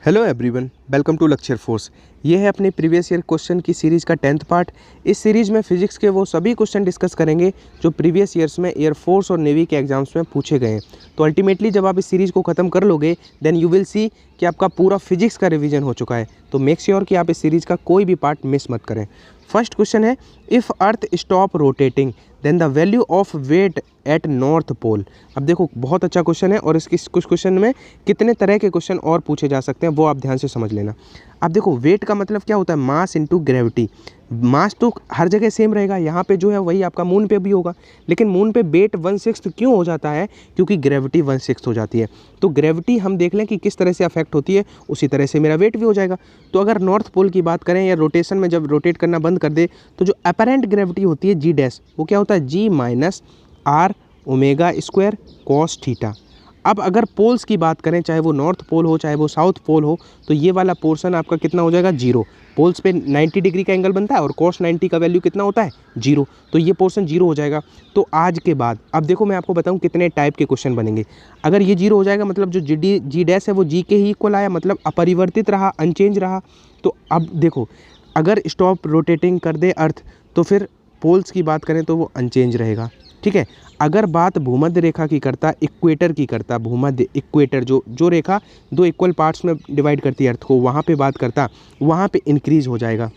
Hello everyone, welcome to lecture force. ये है अपने प्रीवियस ईयर क्वेश्चन की सीरीज़ का 10th पार्ट। इस सीरीज़ में फिजिक्स के वो सभी क्वेश्चन डिस्कस करेंगे जो प्रीवियस ईयर्स में एयरफोर्स और नेवी के एग्जाम्स में पूछे गए हैं। तो अल्टीमेटली जब आप इस सीरीज़ को ख़त्म कर लोगे देन यू विल सी कि आपका पूरा फिजिक्स का रिवीजन हो चुका है। तो मेक श्योर कि आप इस सीरीज़ का कोई भी पार्ट मिस मत करें। फर्स्ट क्वेश्चन है, if earth stop rotating then the value of weight at north pole. अब देखो, बहुत अच्छा क्वेश्चन है और इसकी कुछ क्वेश्चन में कितने तरह के क्वेश्चन और पूछे जा सकते हैं वो आप ध्यान से समझ लेना। अब देखो, वेट का मतलब क्या होता है? Mass into gravity. मास तो हर जगह सेम रहेगा, यहाँ पे जो है वही आपका मून पे भी होगा, लेकिन मून पे वेट 1/6 क्यों हो जाता है? क्योंकि ग्रेविटी 1/6 हो जाती है। तो ग्रेविटी हम देख लें कि किस तरह से अफेक्ट होती है, उसी तरह से मेरा वेट भी हो जाएगा। तो अगर नॉर्थ पोल की बात करें या रोटेशन में जब रोटेट करना बंद कर दे तो जो अपरेंट ग्रेविटी होती है जी डैश, वो क्या होता है? G minus r omega square cos theta. अब अगर पोल्स की बात करें, चाहे वो नॉर्थ पोल हो चाहे वो साउथ पोल हो, तो ये वाला पोर्शन आपका कितना हो जाएगा? जीरो। पोल्स पे 90 डिग्री का एंगल बनता है और cos 90 का वैल्यू कितना होता है? जीरो। तो ये पोर्शन जीरो हो जाएगा। तो आज के बाद अब देखो, मैं आपको बताऊं कितने टाइप के क्वेश्चन बनेंगे। अगर ये जीरो हो जाएगा मतलब जो जी डैश है वो जी के ही इक्वल आया, मतलब अपरिवर्तित रहा, अनचेंज रहा। तो अब देखो, अगर स्टॉप रोटेटिंग कर दे अर्थ तो फिर पोल्स की बात करें तो वो अनचेंज रहेगा। ठीक है। अगर बात भूमध्य रेखा की करता, इक्वेटर की करता, भूमध्य इक्वेटर जो रेखा दो इक्वल पार्ट्स में डिवाइड करती है अर्थ को, वहाँ पे बात करता, वहाँ पे इंक्रीज हो जाएगा।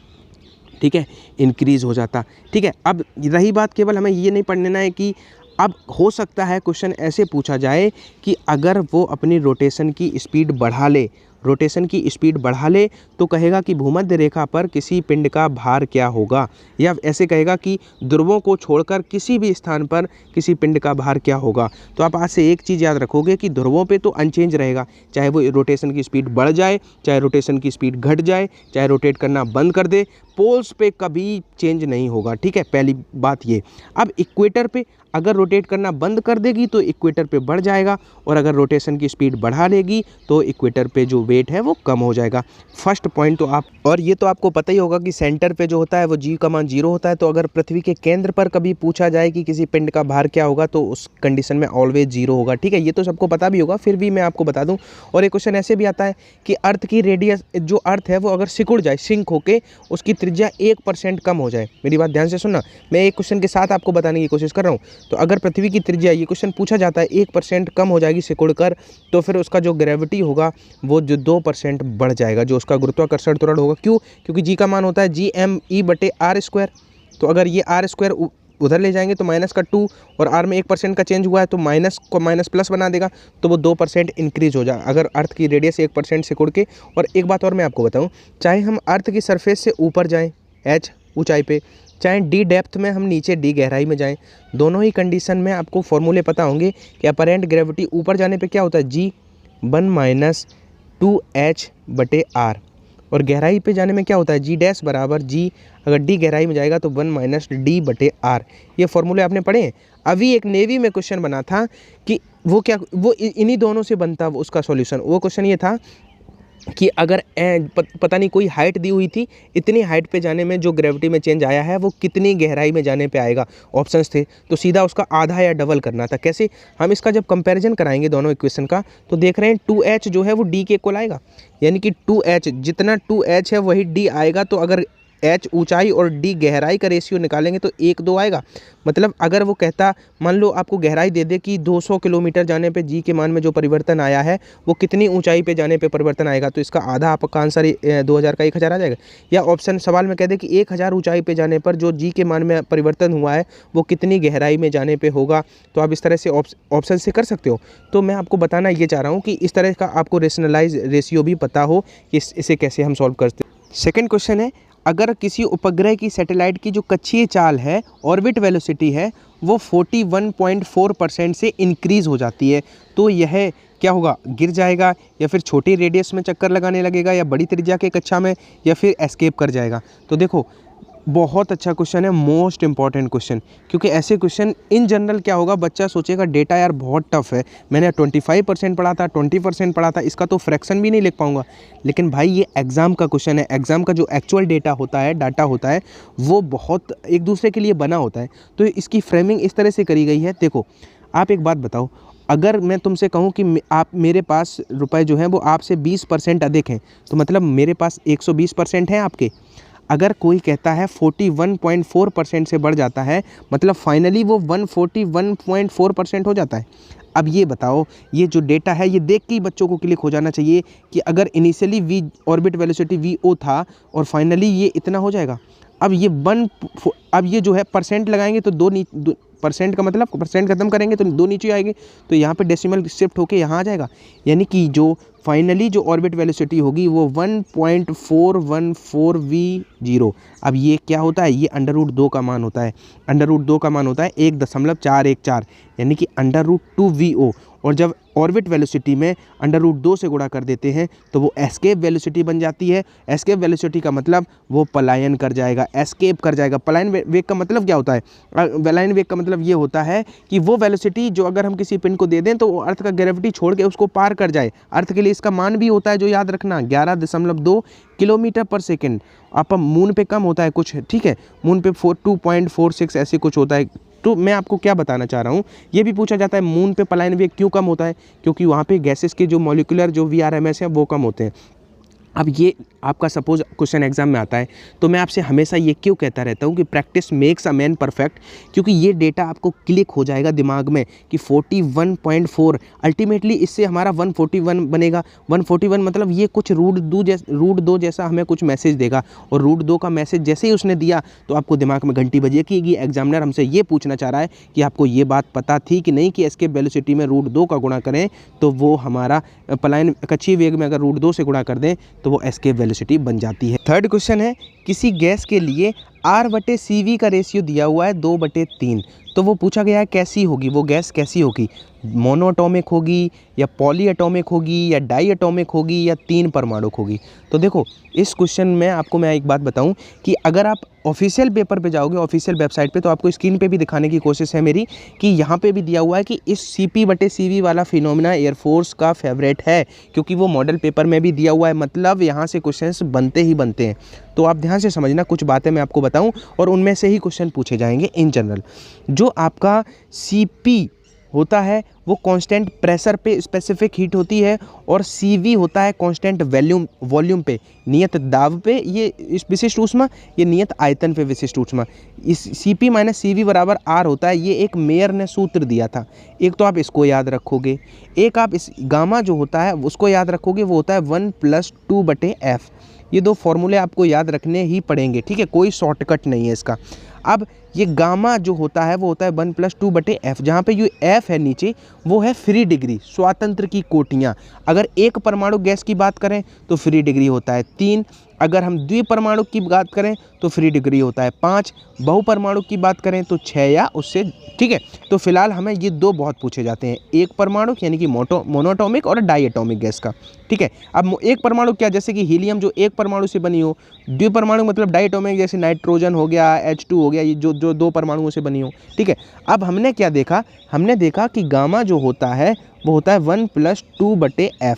ठीक है, इंक्रीज हो जाता। ठीक है। अब रही बात, केवल हमें ये नहीं पढ़ लेना है कि अब हो सकता है क्वेश्चन ऐसे पूछा जाए कि अगर वो अपनी रोटेशन की स्पीड बढ़ा ले, रोटेशन की स्पीड बढ़ा ले तो कहेगा कि भूमध्य रेखा पर किसी पिंड का भार क्या होगा, या ऐसे कहेगा कि ध्रुवों को छोड़कर किसी भी स्थान पर किसी पिंड का भार क्या होगा। तो आप आज से एक चीज़ याद रखोगे कि ध्रुवों पे तो अनचेंज रहेगा, चाहे वो रोटेशन की स्पीड बढ़ जाए, चाहे रोटेशन की स्पीड घट जाए, चाहे रोटेट करना बंद कर दे, पोल्स पे कभी चेंज नहीं होगा। ठीक है, पहली बात ये। अब इक्वेटर पे अगर रोटेट करना बंद कर देगी तो इक्वेटर पे बढ़ जाएगा, और अगर रोटेशन की स्पीड बढ़ा लेगी तो इक्वेटर पे जो वेट है वो कम हो जाएगा। फर्स्ट पॉइंट तो आप, और ये तो आपको पता ही होगा कि सेंटर पे जो होता है वो जी का मान जीरो होता है। तो अगर पृथ्वी के केंद्र पर कभी पूछा जाए कि किसी पिंड का भार क्या होगा तो उस कंडीशन में ऑलवेज जीरो होगा। ठीक है, ये तो सबको पता भी होगा, फिर भी मैं आपको बता दूं। और एक क्वेश्चन ऐसे भी आता है कि अर्थ की रेडियस, जो अर्थ है वो अगर सिकुड़ जाए, सिंक होके उसकी त्रिज्या 1% कम हो जाए। मेरी बात ध्यान से सुनना, मैं एक क्वेश्चन के साथ आपको बताने की कोशिश कर रहा हूँ। तो अगर पृथ्वी की त्रिज्या, ये क्वेश्चन पूछा जाता है, 1% कम हो जाएगी सिकुड़कर, तो फिर उसका जो ग्रेविटी होगा वो जो 2% बढ़ जाएगा, जो उसका गुरुत्वाकर्षण त्वरण होगा। क्यों? क्योंकि जी का मान होता है GME/r²। तो अगर ये r² उधर ले जाएंगे तो माइनस का 2, और r में 1% का चेंज हुआ है तो माइनस को माइनस प्लस बना देगा, तो वो 2% इंक्रीज हो जाए अगर अर्थ की रेडियस 1% सिकुड़ के। और एक बात और मैं आपको बताऊं, चाहे हम अर्थ की सरफेस से ऊपर जाएं h ऊंचाई पे, चाहे d डेप्थ में हम नीचे d गहराई में जाएं, दोनों ही कंडीशन में आपको फॉर्मूले पता होंगे कि अपरेंट ग्रेविटी ऊपर जाने पे क्या होता है? G1 - 2h/r, और गहराई पे जाने में क्या होता है? G डैश बराबर G, अगर D गहराई में जाएगा तो 1 - d/r। ये फॉर्मूले आपने पढ़े हैं। अभी एक नेवी में क्वेश्चन बना था कि वो क्या, वो इन्हीं दोनों से बनता उसका सॉल्यूशन। वो क्वेश्चन ये था कि अगर पता नहीं कोई हाइट दी हुई थी, इतनी हाइट पे जाने में जो ग्रेविटी में चेंज आया है वो कितनी गहराई में जाने पे आएगा, ऑप्शंस थे। तो सीधा उसका आधा या डबल करना था। कैसे? हम इसका जब कंपैरिजन कराएंगे दोनों इक्वेशन का, तो देख रहे हैं 2h जो है वो d के इक्वल आएगा, यानी कि 2h, जितना 2h है वही d आएगा। तो अगर h ऊंचाई और d गहराई का रेशियो निकालेंगे तो 1:2 आएगा। मतलब अगर वो कहता, मान लो आपको गहराई दे दे कि 200 किलोमीटर जाने पे g के मान में जो परिवर्तन आया है वो कितनी ऊंचाई पे जाने पे परिवर्तन आएगा, तो इसका आधा आपका आंसर 2000 का 1000 आ जाएगा। या ऑप्शन सवाल में कह दे कि 1000 ऊंचाई पे जाने पर जो g के मान में परिवर्तन हुआ है वो कितनी गहराई में जाने पर होगा। तो आप इस तरह से ऑप्शन से कर सकते हो। तो मैं आपको बताना ये चाह रहा हूँ कि इस तरह का आपको रेशनलाइज रेशियो भी पता हो कि इसे कैसे हम सॉल्व करते हैं। सेकेंड क्वेश्चन है, अगर किसी उपग्रह की सैटेलाइट की जो कक्षीय चाल है, ऑर्बिट वेलोसिटी है, वो 41.4% से इंक्रीज़ हो जाती है, तो यह क्या होगा? गिर जाएगा, या फिर छोटी रेडियस में चक्कर लगाने लगेगा, या बड़ी त्रिज्या के कक्षा में, या फिर एस्केप कर जाएगा। तो देखो, बहुत अच्छा क्वेश्चन है, मोस्ट इंपॉर्टेंट क्वेश्चन, क्योंकि ऐसे क्वेश्चन इन जनरल क्या होगा, बच्चा सोचेगा डेटा यार बहुत टफ है, मैंने 25% पढ़ा था, 20% पढ़ा था, इसका तो फ्रैक्शन भी नहीं लिख पाऊंगा। लेकिन भाई ये एग्ज़ाम का क्वेश्चन है, एग्ज़ाम का जो एक्चुअल डेटा होता है, डाटा होता है, वो बहुत एक दूसरे के लिए बना होता है। तो इसकी फ्रेमिंग इस तरह से करी गई है। देखो, आप एक बात बताओ, अगर मैं तुमसे कहूँ कि आप मेरे पास रुपए जो हैं वो आपसे 20% अधिक हैं, तो मतलब मेरे पास 120% हैं आपके। अगर कोई कहता है 41.4% से बढ़ जाता है, मतलब फाइनली वो 141.4% हो जाता है। अब ये बताओ, ये जो डेटा है ये देख के ही बच्चों को क्लिक हो जाना चाहिए कि अगर initially v orbit velocity v o था और फाइनली ये इतना हो जाएगा। अब ये अब ये जो है परसेंट लगाएंगे तो परसेंट का मतलब परसेंट खत्म करेंगे तो दो नीचे आएंगे, तो यहाँ पे डेसिमल शिफ्ट होके यहाँ आ जाएगा। यानी कि जो फाइनली जो ऑर्बिट वेलोसिटी होगी वो 1.414v0। अब ये क्या होता है, ये √2 का मान होता है। √2 का मान होता है 1.414, यानी कि √2VO। और जब ऑर्बिट वेलोसिटी में √2 से गुणा कर देते हैं तो वो एस्केप वेलोसिटी बन जाती है। एस्केप वेलोसिटी का मतलब वो पलायन कर जाएगा, एस्केप कर जाएगा। पलायन वेग का मतलब क्या होता है? पलायन वेग का मतलब ये होता है कि वो वेलोसिटी जो अगर हम किसी पिंड को दे दें तो वो अर्थ का ग्रेविटी छोड़ के उसको पार कर जाए। अर्थ के लिए इसका मान भी होता है जो याद रखना, 11.2 किलोमीटर पर सेकेंड। आप मून पे कम होता है कुछ, ठीक है, मून पे 2.46 ऐसे कुछ होता है। तो मैं आपको क्या बताना चाह रहा हूँ, ये भी पूछा जाता है मून पे पलायन वेग क्यों कम होता है, क्योंकि वहाँ पे गैसेस के जो मॉलिक्यूलर जो VRMS हैं वो कम होते हैं। अब ये आपका सपोज क्वेश्चन एग्जाम में आता है, तो मैं आपसे हमेशा ये क्यों कहता रहता हूँ कि practice makes a man perfect, क्योंकि ये डेटा आपको क्लिक हो जाएगा दिमाग में कि 41.4 अल्टीमेटली इससे हमारा 141 बनेगा। 141 मतलब ये कुछ √2 जैसा हमें कुछ मैसेज देगा, और √2 का मैसेज जैसे ही उसने दिया तो आपको दिमाग में घंटी बजेगी। एग्जामिनर हमसे ये पूछना चाह रहा है कि आपको ये बात पता थी कि नहीं कि एस्केप वेलोसिटी में √2 का गुणा करें तो वो हमारा पलायन कक्षीय वेग में अगर √2 से गुणा कर दें तो वो एस्केप वेलोसिटी बन जाती है। थर्ड क्वेश्चन है, किसी गैस के लिए R/CV का रेशियो दिया हुआ है 2/3, तो वो पूछा गया है कैसी होगी, वो गैस कैसी होगी, मोनोएटॉमिक होगी या पॉलीएटॉमिक होगी या डाईएटॉमिक होगी या 3 परमाणुक होगी। तो देखो इस क्वेश्चन में आपको मैं एक बात बताऊं कि अगर आप ऑफिशियल पेपर पे जाओगे, ऑफिशियल वेबसाइट पे, तो आपको स्क्रीन पे भी दिखाने की कोशिश है मेरी कि यहाँ पे भी दिया हुआ है कि इस CP/CV वाला फिनोमिना एयरफोर्स का फेवरेट है, क्योंकि वो मॉडल पेपर में भी दिया हुआ है। मतलब यहाँ से क्वेश्चंस बनते ही बनते हैं। तो आप ध्यान से समझना, कुछ बातें मैं आपको बताऊं और उनमें से ही क्वेश्चन पूछे जाएंगे इन जनरल। जो आपका CP होता है वो कांस्टेंट प्रेशर पे स्पेसिफिक हीट होती है, और CV होता है कांस्टेंट वॉल्यूम पे, नियत दाब पे ये इस विशिष्ट ऊष्मा, ये नियत आयतन पे विशिष्ट ऊष्मा। इस CP - CV = R होता है। ये एक मेयर ने सूत्र दिया था। एक तो आप इसको याद रखोगे, एक आप इस गामा जो होता है उसको याद रखोगे, वो होता है 1 + 2/f। ये दो फॉर्मूले आपको याद रखने ही पड़ेंगे, ठीक है, कोई शॉर्टकट नहीं है इसका। अब ये गामा जो होता है वो होता है 1 + 2/f, जहाँ पे ये f है नीचे वो है फ्री डिग्री, स्वातंत्र की कोटियाँ। अगर एक परमाणु गैस की बात करें तो फ्री डिग्री होता है 3, अगर हम द्विपरमाणु की बात करें तो फ्री डिग्री होता है 5, बहुपरमाणु की बात करें तो 6 या उससे, ठीक है। तो फिलहाल हमें ये दो बहुत पूछे जाते हैं, एक परमाणु यानी कि मोनोएटॉमिक और डाईएटॉमिक गैस का, ठीक है। अब एक परमाणु क्या, जैसे कि हीलियम जो एक परमाणु से बनी हो, द्विपरमाणु मतलब डाईएटॉमिक जैसे नाइट्रोजन हो गया, H2 हो गया, ये जो दो परमाणुओं से बनी हो, ठीक है। अब हमने क्या देखा, हमने देखा कि गामा जो होता है वो होता है 1 + 2/f,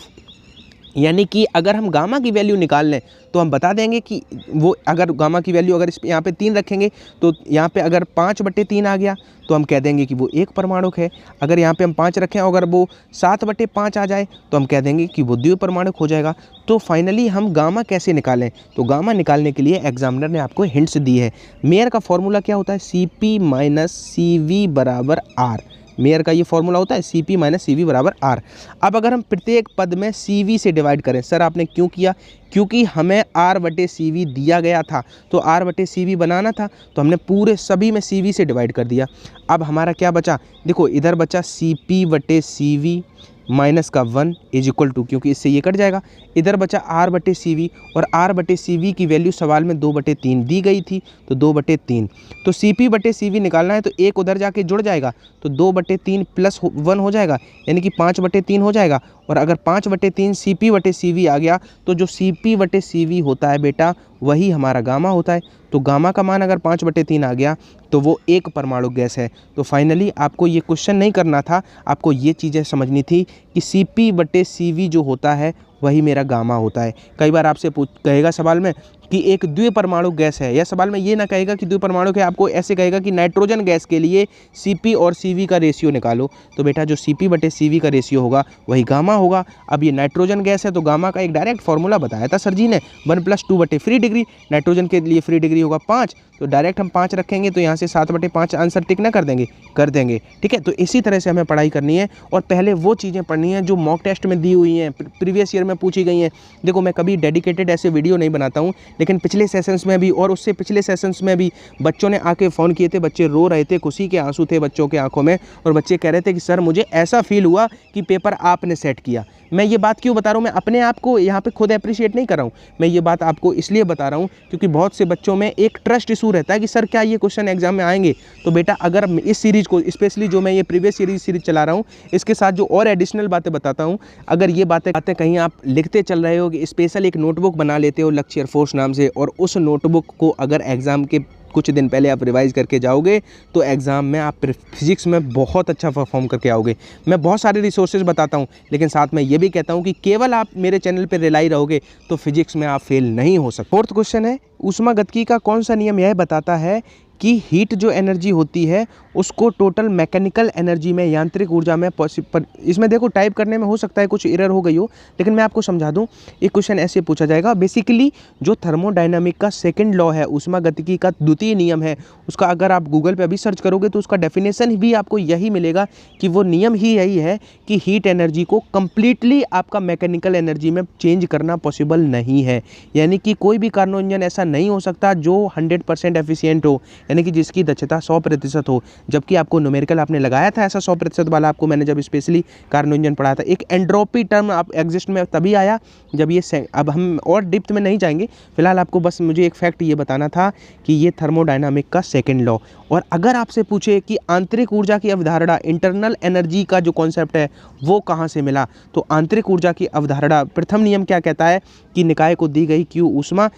यानी कि अगर हम गामा की वैल्यू निकाल लें तो हम बता देंगे कि वो अगर गामा की वैल्यू अगर इस यहाँ पे 3 रखेंगे तो यहाँ पे अगर 5/3 आ गया तो हम कह देंगे कि वो एक परमाणुक है। अगर यहाँ पे हम 5 रखें, अगर वो 7/5 आ जाए तो हम कह देंगे कि वो द्विपरमाणुक हो जाएगा। तो फाइनली हम गामा कैसे निकालें, तो गामा निकालने के लिए एग्जामिनर ने आपको हिंट्स दी है। मेयर का फॉर्मूला क्या होता है, CP - CV = R। मेयर का ये फॉर्मूला होता है CP - CV = R। अब अगर हम प्रत्येक पद में CV से डिवाइड करें, सर आपने क्यों किया, क्योंकि हमें R/CV दिया गया था, तो R/CV बनाना था, तो हमने पूरे सभी में CV से डिवाइड कर दिया। अब हमारा क्या बचा, देखो इधर बचा CP/CV -1 = क्योंकि इससे ये कट जाएगा, इधर बचा R/CV, और R/CV की वैल्यू सवाल में 2/3 दी गई थी, तो 2/3। तो CP/CV निकालना है तो एक उधर जाके जुड़ जाएगा, तो 2/3 + 1 हो जाएगा, यानी कि 5/3 हो जाएगा। और अगर 5/3 CP/CV आ गया तो जो CP/CV होता है बेटा वही हमारा गामा होता है। तो गामा का मान अगर 5/3 आ गया तो वो एक परमाणु गैस है। तो फाइनली आपको ये क्वेश्चन नहीं करना था, आपको ये चीज़ें समझनी थी कि CP/CV जो होता है वही मेरा गामा होता है। कई बार आपसे कहेगा सवाल में कि एक द्विपरमाणु गैस है, यह सवाल में ये ना कहेगा कि द्विपरमाणु है, आपको ऐसे कहेगा कि नाइट्रोजन गैस के लिए Cp और Cv का रेशियो निकालो। तो बेटा जो Cp/Cv का रेशियो होगा वही गामा होगा। अब ये नाइट्रोजन गैस है तो गामा का एक डायरेक्ट फॉर्मूला बताया था सर जी ने, 1+2 फ्री डिग्री। नाइट्रोजन के लिए फ्री डिग्री होगा 5, तो डायरेक्ट हम 5 रखेंगे तो यहाँ से 7/5 आंसर टिक ना कर देंगे, कर देंगे। ठीक है, तो इसी तरह से हमें पढ़ाई करनी है और पहले वो चीज़ें पढ़नी है जो मॉक टेस्ट में दी हुई हैं, प्रीवियस ईयर में पूछी गई हैं। देखो मैं कभी डेडिकेटेड ऐसे वीडियो नहीं बनाता हूँ, लेकिन पिछले सेशंस में भी और उससे पिछले सेशंस में भी बच्चों ने आके फ़ोन किए थे, बच्चे रो रहे थे, खुशी के आंसू थे बच्चों के आंखों में, और बच्चे कह रहे थे कि सर मुझे ऐसा फील हुआ कि पेपर आपने सेट किया। मैं ये बात क्यों बता रहा हूँ, मैं अपने आप को यहाँ पे खुद अप्रिशिएट नहीं कर रहा हूँ, मैं ये बात आपको इसलिए बता रहा हूँ क्योंकि बहुत से बच्चों में एक ट्रस्ट इशू रहता है कि सर क्या ये क्वेश्चन एग्जाम में आएंगे। तो बेटा अगर इस सीरीज़ को, स्पेशली जो मैं ये प्रीवियस सीरीज चला रहा हूँ, इसके साथ जो और एडिशनल बातें बताता हूँ, अगर ये बातें कहीं आप लिखते चल रहे हो कि स्पेशल एक नोटबुक बना लेते हो लक्ष्य फोर्स नाम से, और उस नोटबुक को अगर एग्ज़ाम के कुछ दिन पहले आप रिवाइज़ करके जाओगे तो एग्ज़ाम में आप फिजिक्स में बहुत अच्छा परफॉर्म करके आओगे। मैं बहुत सारे रिसोर्सेज बताता हूँ, लेकिन साथ में ये भी कहता हूँ कि केवल आप मेरे चैनल पर रिलाई रहोगे तो फिजिक्स में आप फेल नहीं हो सकते। फोर्थ क्वेश्चन है, ऊष्मागतिकी का कौन सा नियम यह बताता है कि हीट जो एनर्जी होती है उसको टोटल मैकेनिकल एनर्जी में, यांत्रिक ऊर्जा में इसमें देखो टाइप करने में हो सकता है कुछ एरर हो गई हो, लेकिन मैं आपको समझा दूं। एक क्वेश्चन ऐसे पूछा जाएगा, बेसिकली जो थर्मोडायनामिक का सेकंड लॉ है, ऊष्मागतिकी का द्वितीय नियम है, उसका अगर आप गूगल पे अभी सर्च करोगे तो उसका डेफिनेशन भी आपको यही मिलेगा कि वो नियम ही यही है कि हीट एनर्जी को कंप्लीटली आपका मैकेनिकल एनर्जी में चेंज करना पॉसिबल नहीं है। यानी कि कोई भी कार्नो इंजन ऐसा नहीं हो सकता जो 100% एफिशिएंट हो, यानी कि जिसकी दक्षता 100% हो। जबकि आपको न्यूमेरिकल आपने लगाया था ऐसा 100% वाला, आपको मैंने जब स्पेशली कार्नो इंजन पढ़ाया था। एक एंट्रोपी टर्म आप एग्जिस्ट में तभी आया जब ये, अब हम और डिप्थ में नहीं जाएंगे, फिलहाल आपको बस मुझे एक फैक्ट ये बताना था कि ये थर्मोडायनामिक का सेकंड लॉ। और अगर आपसे पूछे कि आंतरिक ऊर्जा की अवधारणा, इंटरनल एनर्जी का जो कॉन्सेप्ट है वो कहाँ से मिला, तो आंतरिक ऊर्जा की अवधारणा, प्रथम नियम क्या कहता है कि निकाय को दी गई Q ऊष्मा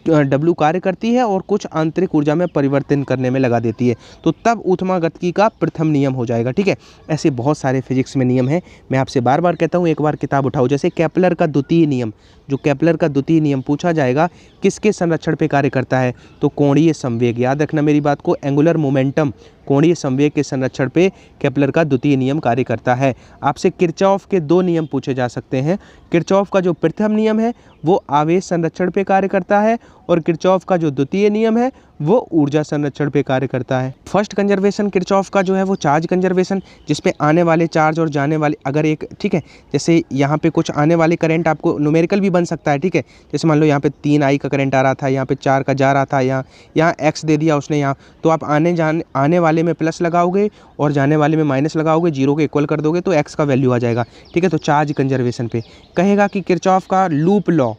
W कार्य करती है और कुछ आंतरिक ऊर्जा में परिवर्तन करने में लगा देती है, तो तब ऊष्मागतिकी का प्रथम नियम हो जाएगा। ठीक है, ऐसे बहुत सारे फिजिक्स में नियम हैं। मैं आपसे बार बार कहता हूँ एक बार किताब उठाओ, जैसे केपलर का द्वितीय नियम, जो केपलर का द्वितीय नियम पूछा जाएगा किसके संरक्षण पे कार्य करता है, तो कोणीय संवेग, याद रखना मेरी बात को, एंगुलर मोमेंटम, कोणीय संवेग के संरक्षण पे केपलर का द्वितीय नियम कार्य करता है। आपसे किरचॉफ के 2 नियम पूछे जा सकते हैं। किरचॉफ का जो प्रथम नियम है वो आवेश संरक्षण पे कार्य करता है, और किरचॉफ का जो द्वितीय नियम है वो ऊर्जा संरक्षण पे कार्य करता है। फर्स्ट कंजर्वेशन किरचॉफ का जो है वो चार्ज कंजर्वेशन, जिसपे आने वाले चार्ज और जाने वाले, अगर एक, ठीक है, जैसे यहाँ पे कुछ आने वाले करंट आपको न्यूमेरिकल भी बन सकता है। ठीक है, जैसे मान लो यहाँ पे 3I का करंट आ रहा था, यहाँ पे 4 का जा रहा था, यहाँ x दे दिया उसने यहाँ, तो आप आने वाले में प्लस लगाओगे और जाने वाले में माइनस लगाओगे, 0 के इक्वल कर दोगे तो x का वैल्यू आ जाएगा। ठीक है, तो चार्ज कंजर्वेशन पे कहेगा कि किरचॉफ का लूप लॉ,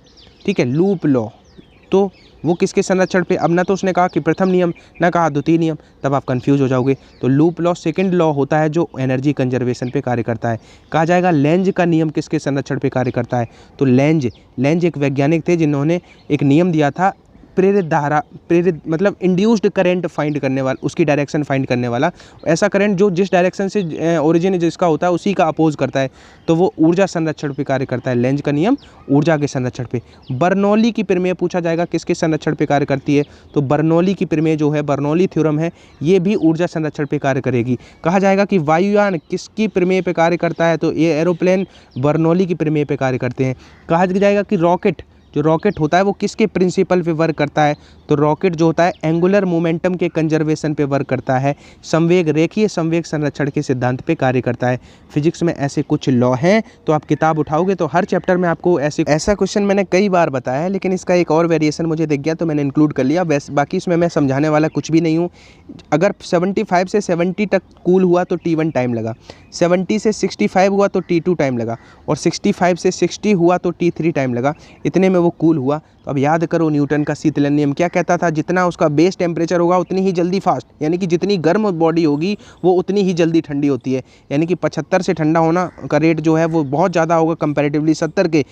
ठीक है, लूप लॉ, तो वो किसके संरक्षण पे, अब ना तो उसने कहा कि प्रथम नियम, ना कहा द्वितीय नियम, तब आप कंफ्यूज हो जाओगे। तो लूप लॉ सेकंड लॉ होता है जो एनर्जी कंजर्वेशन पे कार्य करता है। कहा जाएगा लेंज का नियम किसके संरक्षण पे कार्य करता है, तो लेंज एक वैज्ञानिक थे जिन्होंने एक नियम दिया था, प्रेरित मतलब इंड्यूस्ड करंट फाइंड करने वाला, उसकी डायरेक्शन फाइंड करने वाला, ऐसा करंट जो जिस डायरेक्शन से ओरिजिन जिसका होता है उसी का अपोज करता है, तो वो ऊर्जा संरक्षण पे कार्य करता है। लेंज का नियम ऊर्जा के संरक्षण पे। बर्नौली की प्रमेय पूछा जाएगा किसके संरक्षण पे कार्य करती है, तो बर्नौली की प्रमेय जो है, बर्नौली थ्योरम है, ये भी ऊर्जा संरक्षण पे कार्य करेगी। कहा जाएगा कि वायुयान किसकी प्रमेय पे कार्य करता है, तो ये एरोप्लेन बर्नौली की प्रमेय पे कार्य करते हैं। कहा जाएगा कि जो रॉकेट होता है वो किसके प्रिंसिपल पे वर्क करता है, तो रॉकेट जो होता है एंगुलर मोमेंटम के कंजर्वेशन पे वर्क करता है, संवेग, रेखीय संवेग संरक्षण के सिद्धांत पे कार्य करता है। फिजिक्स में ऐसे कुछ लॉ हैं, तो आप किताब उठाओगे तो हर चैप्टर में आपको ऐसा क्वेश्चन मैंने कई बार बताया है, लेकिन इसका एक और वेरिएशन मुझे दिख गया तो मैंने इंक्लूड कर लिया। बाकी इसमें मैं समझाने वाला कुछ भी नहीं हूँ। अगर 75 से 70 तक कूल हुआ तो T1 टाइम लगा, 70 से 65 हुआ तो T2 टाइम लगा, और 65 से 60 हुआ तो T3 टाइम लगा, इतने में वो कूल हुआ। तो अब याद करो न्यूटन का शीतलन नियम क्या कहता था, जितना उसका बेस टेम्परेचर होगा उतनी ही जल्दी फास्ट, यानी कि जितनी गर्म बॉडी होगी वो उतनी ही जल्दी ठंडी होती है। यानी कि 75 से ठंडा होना का रेट जो है वो बहुत ज़्यादा होगा कंपैरेटिवली 70 के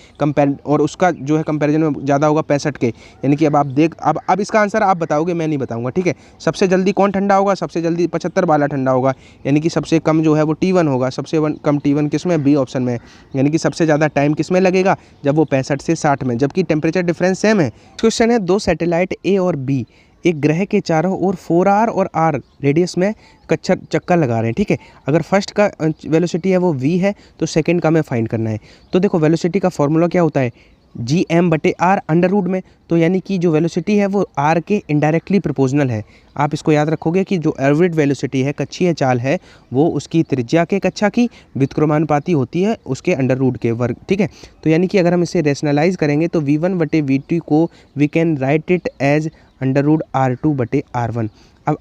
और उसका जो है कंपैरिजन में ज़्यादा होगा 65 के। यानी कि अब आप अब इसका आंसर आप बताओगे, मैं नहीं बताऊँगा। ठीक है, सबसे जल्दी कौन ठंडा होगा, सबसे जल्दी 75 वाला ठंडा होगा, यानी कि सबसे कम जो है वो T1 होगा। सबसे कम T1 किस में, बी ऑप्शन में, यानी कि सबसे ज़्यादा टाइम किस में लगेगा, जब वो 65 से 60 में, जबकि कि टेम्परेचर डिफरेंस सेम है। क्वेश्चन है, दो सैटेलाइट ए और बी एक ग्रह के चारों ओर 4r और r रेडियस में चक्कर लगा रहे हैं, ठीक है। अगर फर्स्ट का वेलोसिटी है वो v है, तो सेकंड का हमें फाइंड करना है। तो देखो वेलोसिटी का फॉर्मूला क्या होता है, gm/r अंडर रूट में, तो यानी कि जो वेलोसिटी है वो r के इनडायरेक्टली प्रोपोर्शनल है। आप इसको याद रखोगे कि जो एवरेज वेलोसिटी है, कक्षीय चाल है, वो उसकी त्रिज्या के कक्षा की व्युत्क्रमानुपाती होती है उसके अंडर रूट के वर्ग, ठीक है। तो यानी कि अगर हम इसे रेशनलाइज करेंगे तो v1/v2 को we can write it as under root r2/r1। अब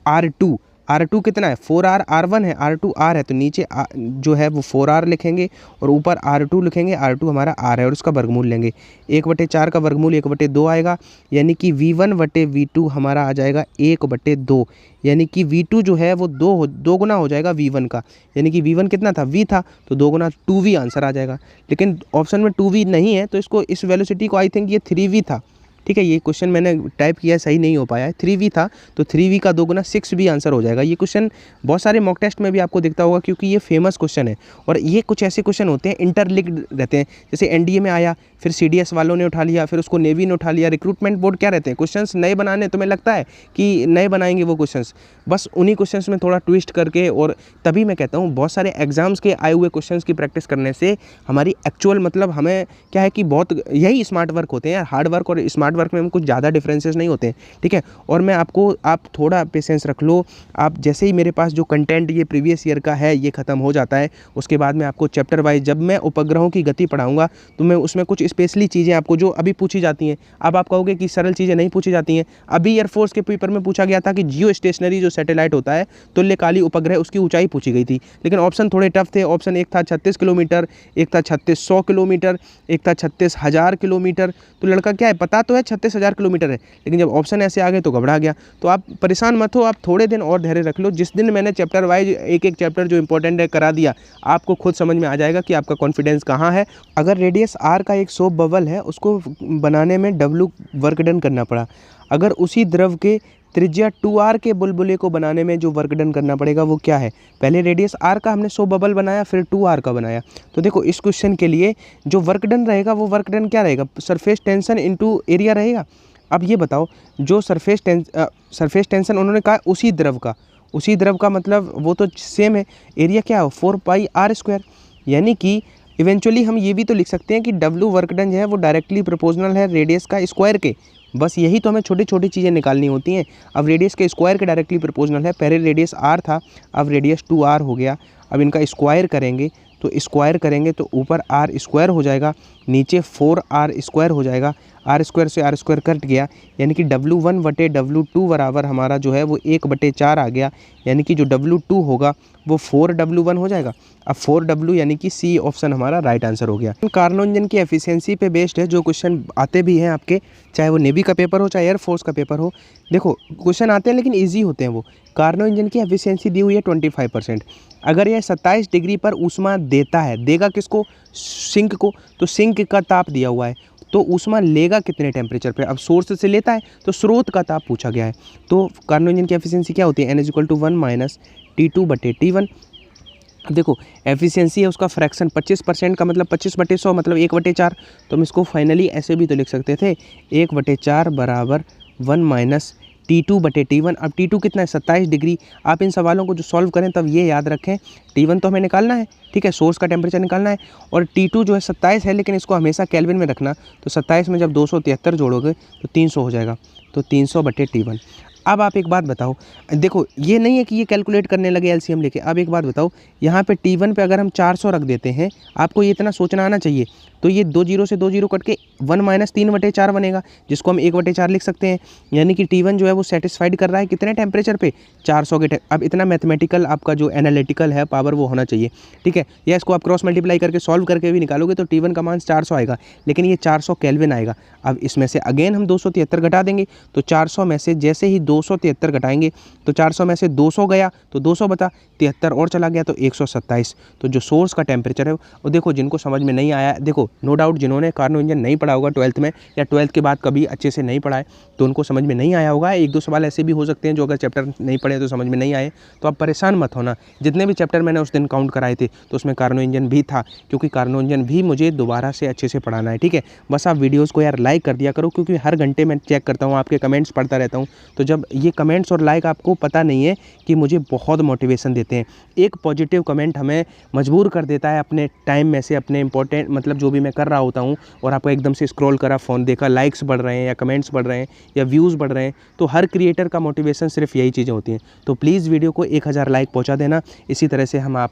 R2 कितना है, 4r r1 है, R2 r है, तो नीचे जो है वो 4r लिखेंगे और ऊपर R2 लिखेंगे। R2 हमारा r है और उसका वर्गमूल लेंगे। 1/4 का वर्गमूल 1/2 आएगा, यानी कि v1/v2 हमारा आ जाएगा 1/2, यानी कि v2 जो है वो दो गुना हो जाएगा v1 का, यानी कि v1 कितना था, v था, तो 2 गुना 2v आंसर आ जाएगा। लेकिन ऑप्शन में 2v नहीं है, तो इसको इस वेलोसिटी को आई थिंक ये 3v था, ठीक है। ये क्वेश्चन मैंने टाइप किया सही नहीं हो पाया है, 3v था, तो 3v का 2 गुना 6v आंसर हो जाएगा। ये क्वेश्चन बहुत सारे मॉक टेस्ट में भी आपको दिखता होगा, क्योंकि ये फेमस क्वेश्चन है। और ये कुछ ऐसे क्वेश्चन होते हैं इंटरलिंक्ड रहते हैं, जैसे एनडीए में आया, फिर सीडीएस वालों ने उठा लिया, फिर उसको नेवी ने उठा लिया। रिक्रूटमेंट बोर्ड क्या रहते हैं, क्वेश्चंस नए बनाने, तुम्हें लगता है कि नए बनाएंगे वो क्वेश्चंस, बस उन्हीं क्वेश्चंस में थोड़ा ट्विस्ट करके। और तभी मैं कहता हूँ बहुत सारे एग्जाम्स के आए हुए क्वेश्चंस की प्रैक्टिस करने से हमारी एक्चुअल मतलब हमें क्या है कि बहुत यही स्मार्ट वर्क होते हैं। हार्ड वर्क और स्मार्ट वर्क में कुछ ज़्यादा डिफरेंसेस नहीं होते हैं, ठीक है। और मैं आप थोड़ा पेशेंस रख लो। आप जैसे ही मेरे पास जो कंटेंट ये प्रीवियस ईयर का है ये ख़त्म हो जाता है, उसके बाद मैं आपको चैप्टर वाइज जब मैं उपग्रहों की गति पढ़ाऊंगा तो मैं उसमें कुछ स्पेशली चीज़ें आपको जो अभी पूछी जाती हैं, अब आप कहोगे कि सरल चीज़ें नहीं पूछी जाती हैं। अभी एयरफोर्स के पेपर में पूछा गया था कि जियो स्टेशनरी जो सैटेलाइट होता है, तुल्यकाली उपग्रह, उसकी ऊंचाई पूछी गई थी, लेकिन ऑप्शन थोड़े टफ थे। ऑप्शन एक था 36 किलोमीटर, एक था 3600 किलोमीटर, एक था 36,000 किलोमीटर। तो लड़का क्या है, पता तो है 36,000 किलोमीटर है, लेकिन जब ऑप्शन ऐसे आ गए तो घबरा गया। तो आप परेशान मत हो, आप थोड़े दिन और धैर्य रख लो। जिस दिन मैंने चैप्टर वाइज एक एक चैप्टर जो इंपॉर्टेंट है करा दिया, आपको खुद समझ में आ जाएगा कि आपका कॉन्फिडेंस कहाँ है। अगर रेडियस r का एक सोप बबल है, उसको बनाने में W वर्क डन करना पड़ा, अगर उसी द्रव के त्रिज्या 2r के बुलबुले को बनाने में जो वर्क डन करना पड़ेगा वो क्या है। पहले रेडियस r का हमने सोप बबल बनाया, फिर 2r का बनाया। तो देखो इस क्वेश्चन के लिए जो वर्क डन रहेगा वो वर्क डन क्या रहेगा, सरफेस टेंशन इनटू एरिया रहेगा। अब ये बताओ, जो सरफेस टेंशन उन्होंने कहा उसी द्रव का मतलब वो तो सेम है। एरिया क्या है, 4πr², यानी कि इवेंचुअली हम ये भी तो लिख सकते हैं कि W वर्क डन जो है वो डायरेक्टली प्रोपोर्शनल है रेडियस का स्क्वायर के। बस यही तो हमें छोटी छोटी चीज़ें निकालनी होती हैं। अब रेडियस के स्क्वायर के डायरेक्टली प्रोपोर्शनल है, पहले रेडियस r था, अब रेडियस 2r हो गया। अब इनका स्क्वायर करेंगे तो ऊपर r² हो जाएगा, नीचे 4r² हो जाएगा। r² से r² कट गया, यानी कि W1/W2 बराबर हमारा जो है वो 1/4 आ गया, यानी कि जो W2 होगा वो 4W1 हो जाएगा। अब 4W यानी कि C ऑप्शन हमारा राइट आंसर हो गया। कार्नो इंजन की एफिशिएंसी पे बेस्ड है जो क्वेश्चन आते भी हैं आपके, चाहे वो नेवी का पेपर हो चाहे एयरफोर्स का पेपर हो। देखो क्वेश्चन आते हैं लेकिन ईजी होते हैं वो। कार्नो इंजन की एफिशिएंसी दी हुई है 25%। अगर यह 27 डिग्री पर ऊष्मा देगा किसको, सिंक को, तो सिंक का ताप दिया हुआ है, तो ऊष्मा लेगा कितने टेम्परेचर पे। अब सोर्स से लेता है तो स्रोत का ताप पूछा गया है। तो कार्नो इंजन की एफिशिएंसी क्या होती है, N=1 - T2/T1। अब देखो एफिशिएंसी है उसका फ्रैक्शन 25% का मतलब 25/100 मतलब 1/4। तो हम इसको फाइनली ऐसे भी तो लिख सकते थे, 1/4 बराबर 1 - T2/T1। अब T2 कितना है, 27 डिग्री। आप इन सवालों को जो सॉल्व करें तब ये याद रखें, T1 तो हमें निकालना है, ठीक है, सोर्स का टेम्परेचर निकालना है, और T2 जो है 27 है, लेकिन इसको हमेशा केल्विन में रखना। तो 27 में जब 273 जोड़ोगे तो 300 हो जाएगा, तो 300/T1। अब आप एक बात बताओ, देखो ये नहीं है कि ये कैलकुलेट करने लगे एलसीएम लेके। अब एक बात बताओ, यहाँ पे T1 पे अगर हम 400 रख देते हैं, आपको ये इतना सोचना आना चाहिए, तो ये 2 0 से 2 0 कट के 1 - 3/4 बनेगा, जिसको हम 1/4 लिख सकते हैं। यानी कि T1 जो है वो सेटिस्फाइड कर रहा है कितने टेम्परेचर पे, 400 के। अब इतना मैथमेटिकल आपका जो एनालिटिकल है पावर वो होना चाहिए, ठीक है। या इसको आप क्रॉस मल्टीप्लाई करके सॉल्व करके भी निकालोगे तो T1 का मान 400 आएगा, लेकिन ये 400 केल्विन आएगा। अब इसमें से अगेन हम 273 घटा देंगे, तो 400 में से जैसे ही 273 घटाएंगे तो 400 में से 200 गया तो 200 बता, 73 और चला गया तो 127। तो जो सोर्स का टेम्परेचर है वो देखो, जिनको समझ में नहीं आया, देखो नो डाउट जिन्होंने कार्नो इंजन नहीं पढ़ा होगा 12th में या 12th के बाद कभी अच्छे से नहीं पढ़ाए तो उनको समझ में नहीं आया होगा। 1-2 सवाल ऐसे भी हो सकते हैं जो अगर चैप्टर नहीं पढ़े तो समझ में नहीं आए, तो आप परेशान मत होना। जितने भी चैप्टर मैंने उस दिन काउंट कराए थे तो उसमें कार्नो इंजन भी था, क्योंकि कार्नो इंजन भी मुझे दोबारा से अच्छे से पढ़ाना है, ठीक है। बस आप वीडियोज़ को यार लाइक लाइक कर दिया करो, क्योंकि हर घंटे मैं चेक करता हूँ, आपके कमेंट्स पढ़ता रहता हूँ। तो जब ये कमेंट्स और लाइक आपको पता नहीं है कि मुझे बहुत मोटिवेशन देते हैं। एक पॉजिटिव कमेंट हमें मजबूर कर देता है अपने टाइम में से, अपने इंपॉर्टेंट मतलब जो भी मैं कर रहा होता हूँ और आपको एकदम से स्क्रॉल करा, फ़ोन देखा, लाइक्स बढ़ रहे हैं या कमेंट्स बढ़ रहे हैं या व्यूज़ बढ़ रहे हैं, तो हर क्रिएटर का मोटिवेशन सिर्फ यही चीज़ें होती हैं। तो प्लीज़ वीडियो को 1000 लाइक पहुँचा देना। इसी तरह से हम आप